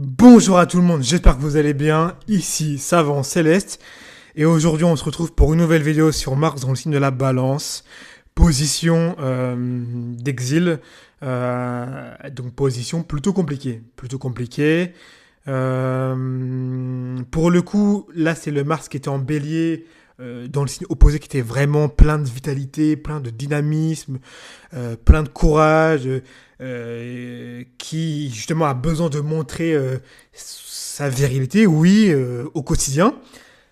Bonjour à tout le monde, j'espère que vous allez bien. Ici Savant Céleste et aujourd'hui on se retrouve pour une nouvelle vidéo sur Mars dans le signe de la Balance, position d'exil, donc position plutôt compliquée. Pour le coup, là c'est le Mars qui était en Bélier. Dans le signe opposé qui était vraiment plein de vitalité, plein de dynamisme, plein de courage, qui justement a besoin de montrer sa virilité, oui, au quotidien.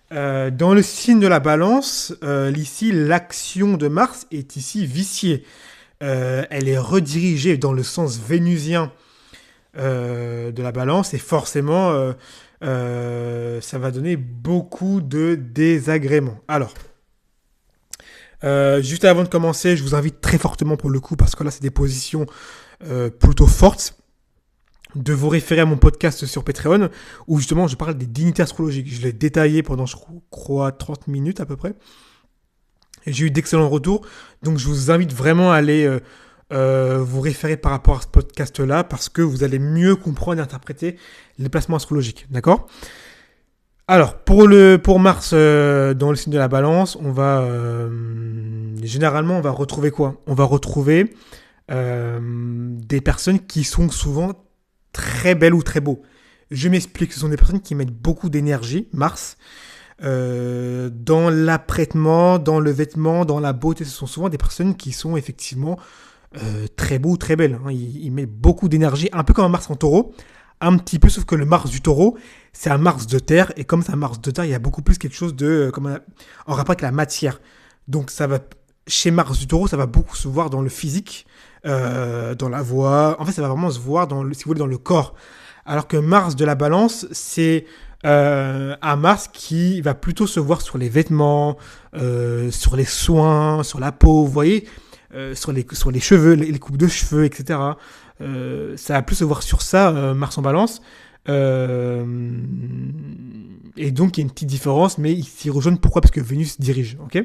Dans le signe de la Balance, ici, l'action de Mars est ici viciée. Elle est redirigée dans le sens vénusien de la Balance et forcément ça va donner beaucoup de désagréments. Alors, juste avant de commencer, je vous invite très fortement pour le coup, parce que là c'est des positions plutôt fortes, de vous référer à mon podcast sur Patreon, où justement je parle des dignités astrologiques. Je l'ai détaillé pendant, je crois, 30 minutes à peu près. Et j'ai eu d'excellents retours, donc je vous invite vraiment à aller vous référer par rapport à ce podcast-là, parce que vous allez mieux comprendre et interpréter les placements astrologiques, d'accord ? Alors, pour Mars dans le signe de la Balance, généralement, on va retrouver quoi ? On va retrouver des personnes qui sont souvent très belles ou très beaux. Je m'explique, ce sont des personnes qui mettent beaucoup d'énergie, Mars, dans l'apprêtement, dans le vêtement, dans la beauté. Ce sont souvent des personnes qui sont effectivement très beaux, très belles. Hein. Ils mettent beaucoup d'énergie, un peu comme un Mars en Taureau, un petit peu, sauf que le Mars du Taureau, c'est un Mars de terre, et comme c'est un Mars de terre, il y a beaucoup plus quelque chose de en rapport avec la matière. Donc chez Mars du Taureau, ça va beaucoup se voir dans le physique, dans la voix. En fait, ça va vraiment se voir si vous voulez, dans le corps. Alors que Mars de la Balance, c'est un Mars qui va plutôt se voir sur les vêtements, sur les soins, sur la peau, vous voyez, sur les cheveux, les coupes de cheveux, etc. Ça va plus se voir sur ça, Mars en Balance. Et donc, il y a une petite différence, mais ils s'y rejoignent. Pourquoi ? Parce que Vénus dirige, ok ?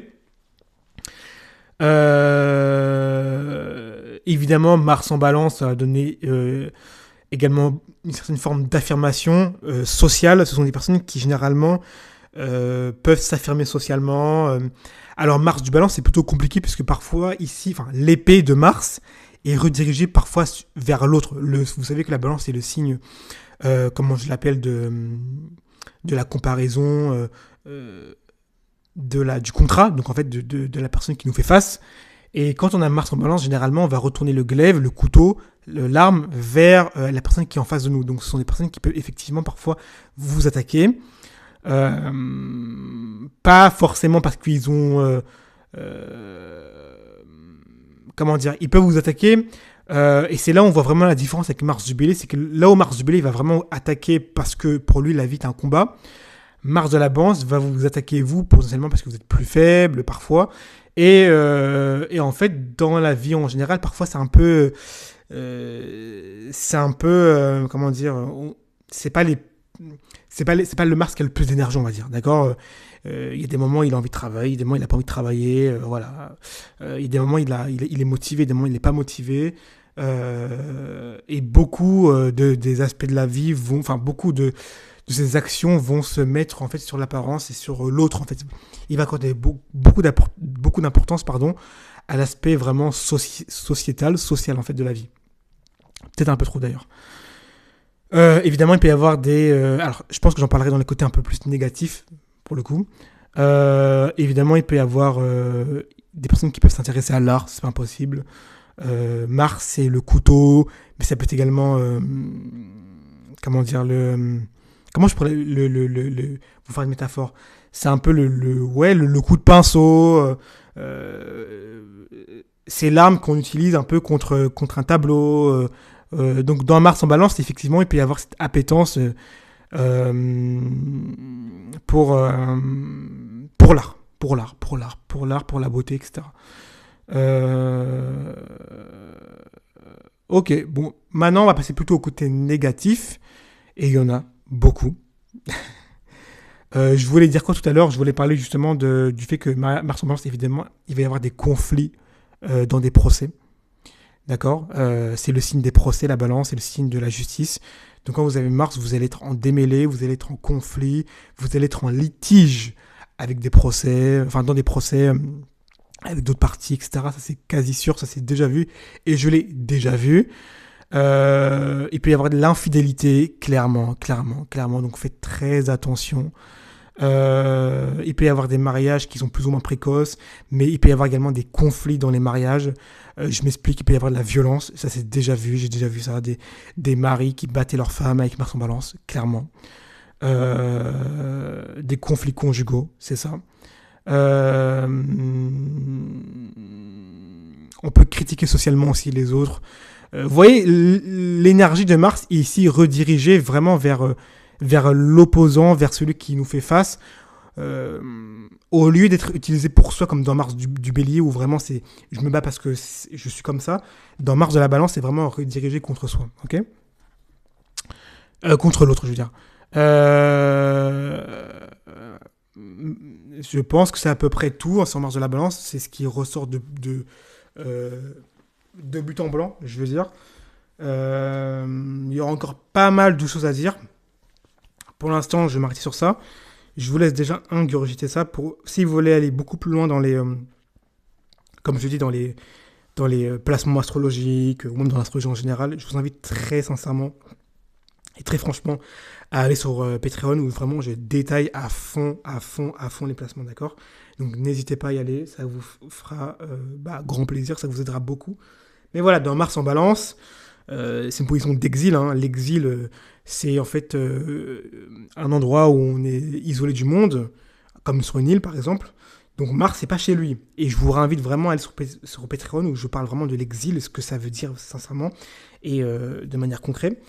Évidemment, Mars en Balance a donné également une certaine forme d'affirmation sociale. Ce sont des personnes qui, généralement, peuvent s'affirmer socialement. Alors, Mars du Balance, c'est plutôt compliqué, puisque parfois, ici, l'épée de Mars est redirigée parfois vers l'autre. Vous savez que la Balance, c'est le signe, comment je l'appelle, de la comparaison, du contrat, donc en fait de la personne qui nous fait face. Et quand on a Mars en Balance, généralement, on va retourner le glaive, le couteau, l'arme vers la personne qui est en face de nous. Donc ce sont des personnes qui peuvent effectivement parfois vous attaquer. Pas forcément parce qu'ils ont... comment dire ? Ils peuvent vous attaquer. Et c'est là où on voit vraiment la différence avec Mars du Bélier. C'est que là où Mars du Bélier va vraiment attaquer parce que pour lui, la vie est un combat. Mars de la Balance va vous attaquer vous potentiellement parce que vous êtes plus faible parfois. Et en fait, dans la vie en général, parfois c'est un peu... comment dire, c'est pas le Mars qui a le plus d'énergie, on va dire, d'accord. Il y a des moments où il a envie de travailler, il y a des moments où il n'a pas envie de travailler, voilà. Il y a des moments où il est motivé, des moments où il n'est pas motivé. Et beaucoup des aspects de la vie beaucoup de ces actions vont se mettre en fait sur l'apparence et sur l'autre. En fait, il va accorder beaucoup d'importance, à l'aspect vraiment social en fait de la vie. Peut-être un peu trop d'ailleurs. Évidemment, il peut y avoir alors, je pense que j'en parlerai dans les côtés un peu plus négatifs pour le coup. Évidemment, il peut y avoir des personnes qui peuvent s'intéresser à l'art, c'est pas impossible. Mars, c'est le couteau, mais ça peut être également comment dire comment je pourrais vous faire une métaphore. C'est un peu le coup de pinceau. C'est l'arme qu'on utilise un peu contre un tableau. Donc dans Mars en Balance, effectivement, il peut y avoir cette appétence pour l'art, pour la beauté, etc. Ok, bon, maintenant on va passer plutôt au côté négatif, et il y en a beaucoup. Je voulais dire quoi tout à l'heure ? Je voulais parler justement du fait que Mars en Balance, évidemment, il va y avoir des conflits dans des procès. D'accord ? C'est le signe des procès, la Balance, c'est le signe de la justice. Donc quand vous avez Mars, vous allez être en démêlé, vous allez être en conflit, vous allez être en litige avec des procès, enfin dans des procès avec d'autres parties, etc. Ça c'est quasi sûr, ça c'est déjà vu, et je l'ai déjà vu. Il peut y avoir de l'infidélité, clairement, donc faites très attention. Il peut y avoir des mariages qui sont plus ou moins précoces, mais il peut y avoir également des conflits dans les mariages. Je m'explique, il peut y avoir de la violence, ça c'est déjà vu, j'ai déjà vu ça, des maris qui battaient leur femme avec Mars en balance, clairement. Des conflits conjugaux, c'est ça. Euh, on peut critiquer socialement aussi les autres. Vous voyez, l'énergie de Mars est ici redirigée vraiment vers l'opposant, vers celui qui nous fait face, au lieu d'être utilisé pour soi, comme dans Mars du Bélier, où vraiment c'est je me bats parce que je suis comme ça. Dans Mars de la Balance, c'est vraiment redirigé contre soi, ok, contre l'autre, je veux dire. Je pense que c'est à peu près tout sur Mars de la Balance. C'est ce qui ressort de but en blanc, je veux dire. Il y aura encore pas mal de choses à dire. Pour l'instant, je vais m'arrêter sur ça. Je vous laisse déjà ingurgiter ça. Si vous voulez aller beaucoup plus loin dans les, comme je dis, dans les placements astrologiques ou même dans l'astrologie en général, je vous invite très sincèrement et très franchement à aller sur Patreon où vraiment je détaille à fond les placements, d'accord? Donc n'hésitez pas à y aller, ça vous fera grand plaisir, ça vous aidera beaucoup. Mais voilà, dans Mars en balance, c'est une position d'exil, hein. L'exil, c'est en fait un endroit où on est isolé du monde, comme sur une île par exemple. Donc Mars, c'est pas chez lui. Et je vous réinvite vraiment à aller sur Patreon où je parle vraiment de l'exil, ce que ça veut dire sincèrement, et de manière concrète.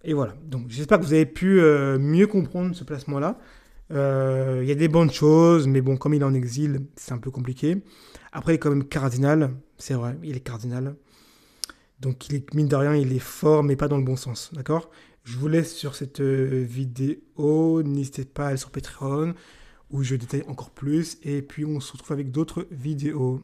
Et voilà. Donc j'espère que vous avez pu mieux comprendre ce placement-là. Il y a des bonnes choses, mais bon, comme il est en exil, c'est un peu compliqué. Après, il est quand même cardinal, c'est vrai, il est cardinal. Donc, mine de rien, il est fort, mais pas dans le bon sens, d'accord? Je vous laisse sur cette vidéo. N'hésitez pas à aller sur Patreon, où je détaille encore plus. Et puis, on se retrouve avec d'autres vidéos.